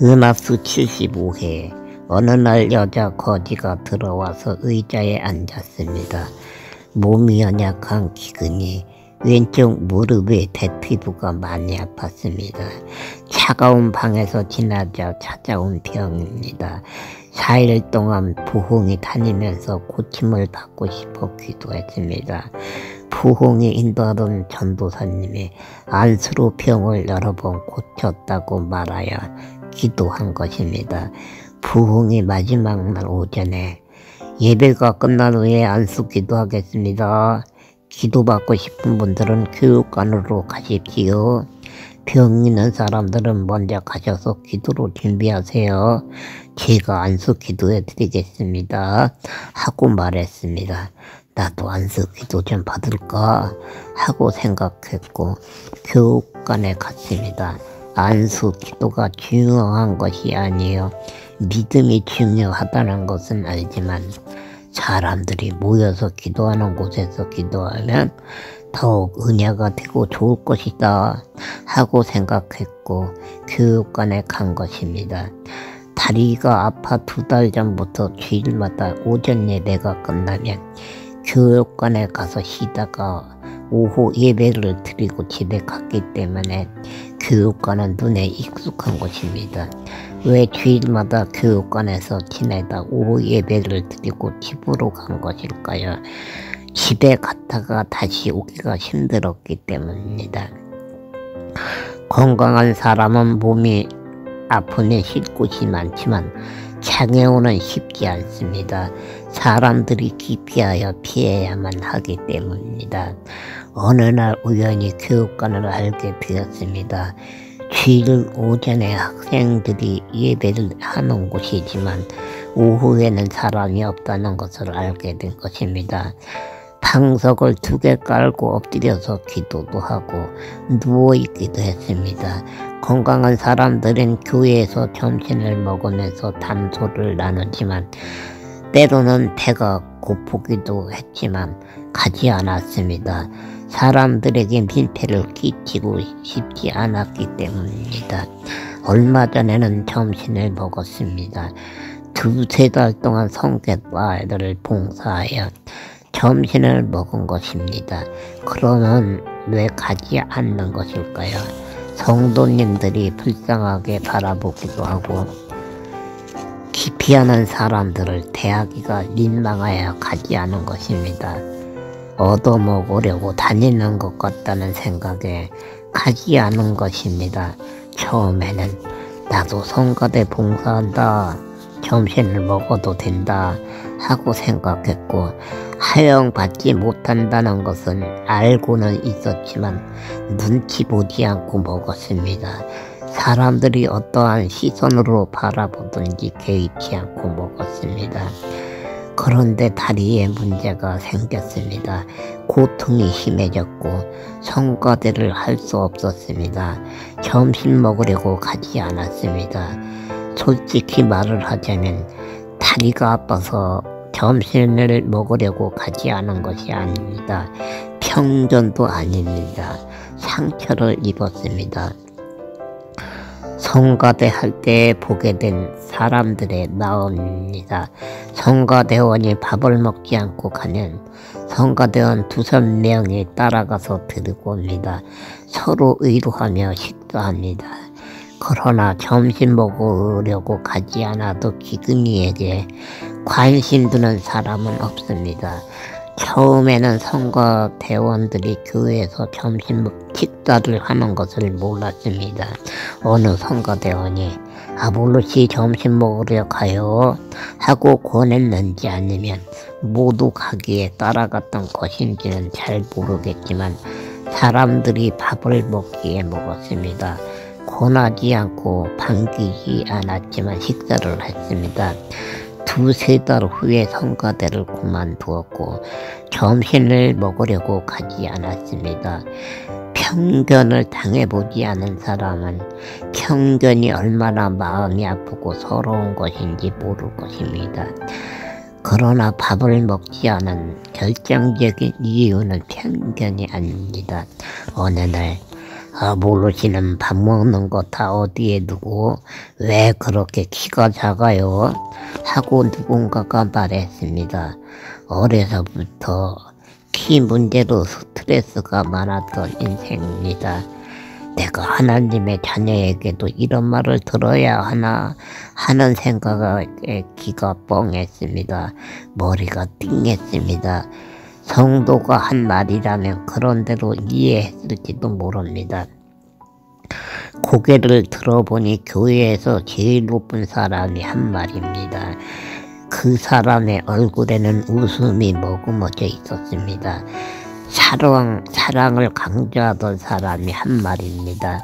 은하수 75회 어느 날 여자 거지가 들어와서 의자에 앉았습니다. 몸이 연약한 기근이 왼쪽 무릎에 대피부가 많이 아팠습니다. 차가운 방에서 지나자 찾아온 병입니다. 4일 동안 부흥이 다니면서 고침을 받고 싶어 기도했습니다. 부흥이 인도하던 전도사님이 안수로 병을 여러 번 고쳤다고 말하여 기도한 것입니다. 부흥이 마지막 날 오전에 예배가 끝난 후에 안수 기도하겠습니다. 기도받고 싶은 분들은 교육관으로 가십시오. 병 있는 사람들은 먼저 가셔서 기도로 준비하세요. 제가 안수 기도해 드리겠습니다. 하고 말했습니다. 나도 안수 기도 좀 받을까 하고 생각했고 교육관에 갔습니다. 안수 기도가 중요한 것이 아니에요. 믿음이 중요하다는 것은 알지만 사람들이 모여서 기도하는 곳에서 기도하면 더욱 은혜가 되고 좋을 것이다 하고 생각했고 교육관에 간 것입니다. 다리가 아파 2달 전부터 주일마다 오전 예배가 끝나면 교육관에 가서 쉬다가 오후 예배를 드리고 집에 갔기 때문에 교육관은 눈에 익숙한 것입니다. 왜 주일마다 교육관에서 지내다 오후 예배를 드리고 집으로 간 것일까요? 집에 갔다가 다시 오기가 힘들었기 때문입니다. 건강한 사람은 몸이 아프면 쉴 곳이 많지만 장애우는 쉽지 않습니다. 사람들이 기피하여 피해야만 하기 때문입니다. 어느 날 우연히 교육관을 알게 되었습니다. 주일 오전에 학생들이 예배를 하는 곳이지만 오후에는 사람이 없다는 것을 알게 된 것입니다. 방석을 2개 깔고 엎드려서 기도도 하고 누워있기도 했습니다. 건강한 사람들은 교회에서 점심을 먹으면서 담소를 나누지만 때로는 배가 고프기도 했지만 가지 않았습니다. 사람들에게 민폐를 끼치고 싶지 않았기 때문입니다. 얼마 전에는 점심을 먹었습니다. 2-3달 동안 성결과를 봉사하여 점심을 먹은 것입니다. 그러면 왜 가지 않는 것일까요? 성도님들이 불쌍하게 바라보기도 하고 기피하는 사람들을 대하기가 민망하여 가지 않은 것입니다. 얻어먹으려고 다니는 것 같다는 생각에 가지 않은 것입니다. 처음에는 나도 성가대 봉사한다, 점심을 먹어도 된다 하고 생각했고 허용받지 못한다는 것은 알고는 있었지만 눈치 보지 않고 먹었습니다. 사람들이 어떠한 시선으로 바라보든지 개의치 않고 먹었습니다. 그런데 다리에 문제가 생겼습니다. 고통이 심해졌고 성가대를 할 수 없었습니다. 점심 먹으려고 가지 않았습니다. 솔직히 말을 하자면 다리가 아파서 점심을 먹으려고 가지 않은 것이 아닙니다. 편견도 아닙니다. 상처를 입었습니다. 성가대 할 때 보게 된 사람들의 마음입니다. 성가대원이 밥을 먹지 않고 가면 성가대원 2-3명이 따라가서 들고 옵니다. 서로 의로하며 식사합니다. 그러나 점심 먹으려고 가지 않아도 기근이에게 관심 두는 사람은 없습니다. 처음에는 성가대원들이 교회에서 점심 식사를 하는 것을 몰랐습니다. 어느 성가대원이 아볼로시 점심 먹으러 가요 하고 권했는지 아니면 모두 가기에 따라갔던 것인지는 잘 모르겠지만 사람들이 밥을 먹기에 먹었습니다. 권하지 않고 반기지 않았지만 식사를 했습니다. 2-3달 후에 성가대를 그만두었고 점심을 먹으려고 가지 않았습니다. 편견을 당해보지 않은 사람은 편견이 얼마나 마음이 아프고 서러운 것인지 모를 것입니다. 그러나 밥을 먹지 않은 결정적인 이유는 편견이 아닙니다. 어느 날 모르시는 밥 먹는 거 다 어디에 두고 왜 그렇게 키가 작아요? 하고 누군가가 말했습니다. 어려서부터 키 문제로 스트레스가 많았던 인생입니다. 내가 하나님의 자녀에게도 이런 말을 들어야 하나 하는 생각에 귀가 뻥했습니다. 머리가 띵했습니다. 성도가 한 말이라면 그런대로 이해했을지도 모릅니다. 고개를 들어보니 교회에서 제일 높은 사람이 한 말입니다. 그 사람의 얼굴에는 웃음이 머금어져 있었습니다. 사랑을 강조하던 사람이 한 말입니다.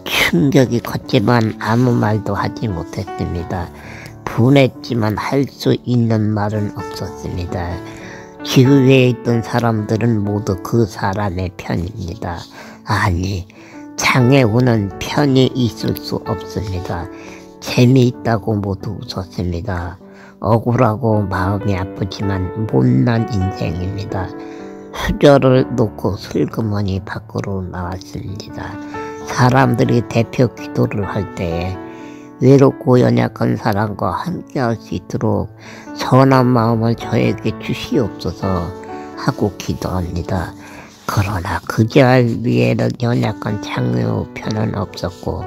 충격이 컸지만 아무 말도 하지 못했습니다. 분했지만 할 수 있는 말은 없었습니다. 주위에 있던 사람들은 모두 그 사람의 편입니다. 아니, 장애우는 편이 있을 수 없습니다. 재미있다고 모두 웃었습니다. 억울하고 마음이 아프지만 못난 인생입니다. 수저를 놓고 슬그머니 밖으로 나왔습니다. 사람들이 대표 기도를 할 때에 외롭고 연약한 사람과 함께 할 수 있도록 선한 마음을 저에게 주시옵소서 하고 기도합니다. 그러나 그 자리에는 연약한 장애우 편은 없었고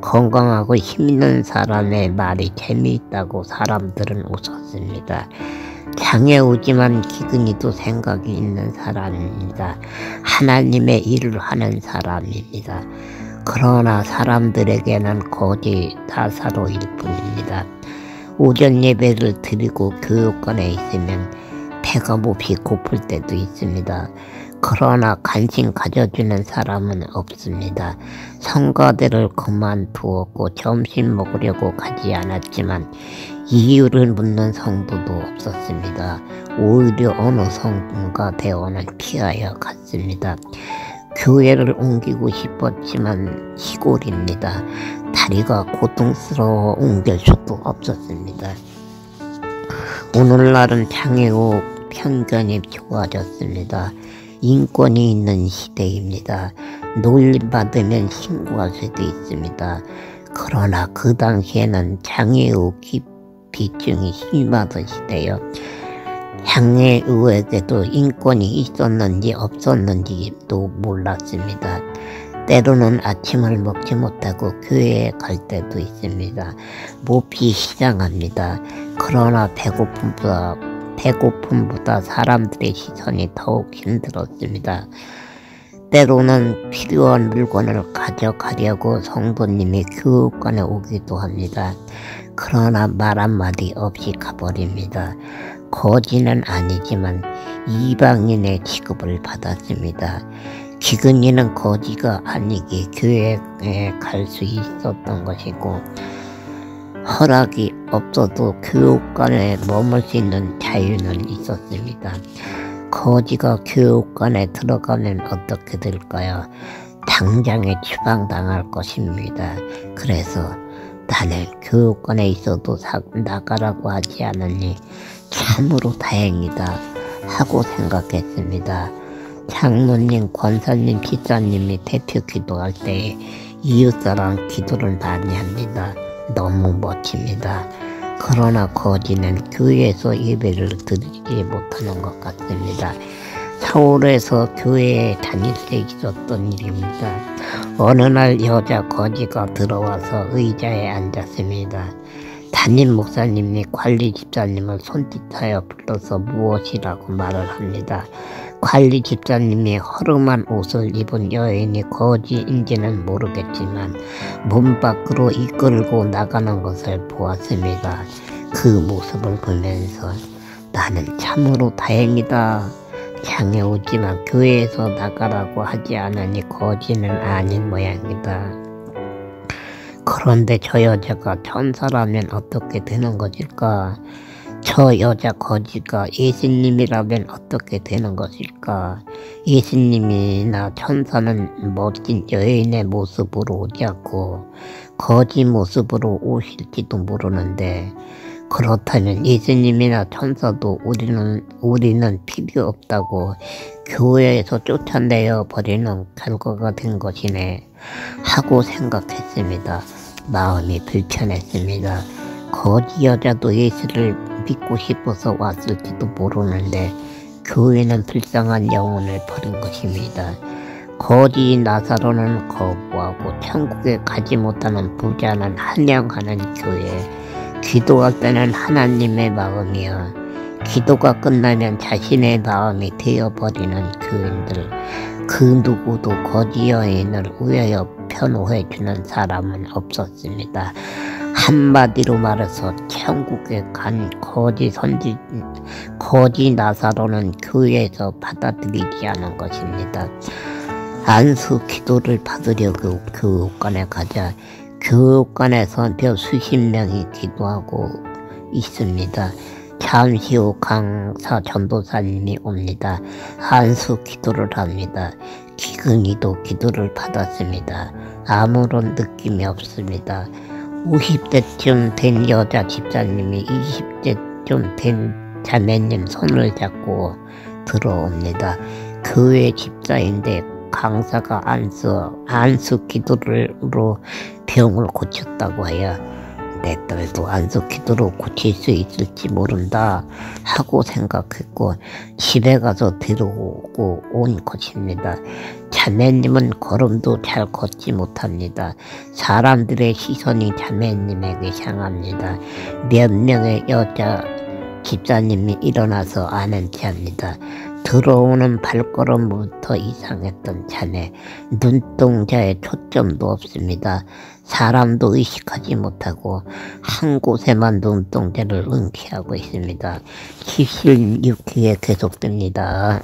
건강하고 힘있는 사람의 말이 재미있다고 사람들은 웃었습니다. 장애우지만 기근이도 생각이 있는 사람입니다. 하나님의 일을 하는 사람입니다. 그러나 사람들에게는 거지 다사로일 뿐입니다. 오전 예배를 드리고 교육관에 있으면 배가 몹시 고플 때도 있습니다. 그러나 관심 가져주는 사람은 없습니다. 성가대를 그만두었고 점심 먹으려고 가지 않았지만 이유를 묻는 성도도 없었습니다. 오히려 어느 성가대원은 피하여 갔습니다. 교회를 옮기고 싶었지만 시골입니다. 다리가 고통스러워 옮길 수도 없었습니다. 오늘날은 장애우 편견이 좋아졌습니다. 인권이 있는 시대입니다. 놀림받으면 신고할 수도 있습니다. 그러나 그 당시에는 장애우 비중이 심하던 시대요. 장애우에게도 인권이 있었는지 없었는지도 몰랐습니다. 때로는 아침을 먹지 못하고 교회에 갈 때도 있습니다. 몹시 시장합니다. 그러나 배고픔보다 사람들의 시선이 더욱 힘들었습니다. 때로는 필요한 물건을 가져가려고 성도님이 교육관에 오기도 합니다. 그러나 말 한마디 없이 가버립니다. 거지는 아니지만 이방인의 취급을 받았습니다. 기근이는 거지가 아니기에 교회에 갈 수 있었던 것이고 허락이 없어도 교육관에 머물 수 있는 자유는 있었습니다. 거지가 교육관에 들어가면 어떻게 될까요? 당장에 추방당할 것입니다. 그래서 나는 교육관에 있어도 나가라고 하지 않으니 참으로 다행이다 하고 생각했습니다. 장로님, 권사님, 집사님이 대표 기도할 때 이웃사랑 기도를 많이 합니다. 너무 멋집니다. 그러나 거지는 교회에서 예배를 드리지 못하는 것 같습니다. 서울에서 교회에 다닐 때 있었던 일입니다. 어느 날 여자 거지가 들어와서 의자에 앉았습니다. 담임 목사님이 관리 집사님을 손짓하여 불러서 무엇이라고 말을 합니다. 관리 집사님이 허름한 옷을 입은 여인이 거지인지는 모르겠지만 문 밖으로 이끌고 나가는 것을 보았습니다. 그 모습을 보면서 나는 참으로 다행이다. 장애우지만 교회에서 나가라고 하지 않으니 거지는 아닌 모양이다. 그런데 저 여자가 천사라면 어떻게 되는 것일까? 저 여자 거지가 예수님이라면 어떻게 되는 것일까? 예수님이나 천사는 멋진 여인의 모습으로 오지 않고 거지 모습으로 오실지도 모르는데 그렇다면 예수님이나 천사도 우리는 필요 없다고 교회에서 쫓아내어 버리는 결과가 된 것이네 하고 생각했습니다. 마음이 불편했습니다. 거지 여자도 예수를 믿고 싶어서 왔을지도 모르는데 교회는 불쌍한 영혼을 버린 것입니다. 거지 나사로는 거부하고 천국에 가지 못하는 부자는 한양하는 교회. 기도할 때는 하나님의 마음이여 기도가 끝나면 자신의 마음이 되어버리는 교인들. 그 누구도 거지 여인을 위하여 변호해주는 사람은 없었습니다. 한마디로 말해서 천국에 간 거지 나사로는 교회에서 받아들이지 않은 것입니다. 안수 기도를 받으려고 교육관에 가자 교육관에서 몇 수십 명이 기도하고 있습니다. 잠시 후 강사 전도사님이 옵니다. 안수 기도를 합니다. 기근이도 기도를 받았습니다. 아무런 느낌이 없습니다. 50대쯤 된 여자 집사님이 20대쯤 된 자매님 손을 잡고 들어옵니다. 교회 집사인데 강사가 안수 기도로 병을 고쳤다고 해요. 내 딸도 안수 기도로 고칠 수 있을지 모른다 하고 생각했고 집에 가서 들어오고 온 것입니다. 자매님은 걸음도 잘 걷지 못합니다. 사람들의 시선이 자매님에게 향합니다. 몇 명의 여자 집사님이 일어나서 아는 체합니다. 들어오는 발걸음부터 이상했던 자네. 눈동자에 초점도 없습니다. 사람도 의식하지 못하고 한 곳에만 눈동자를 응시하고 있습니다. 76회에 계속됩니다.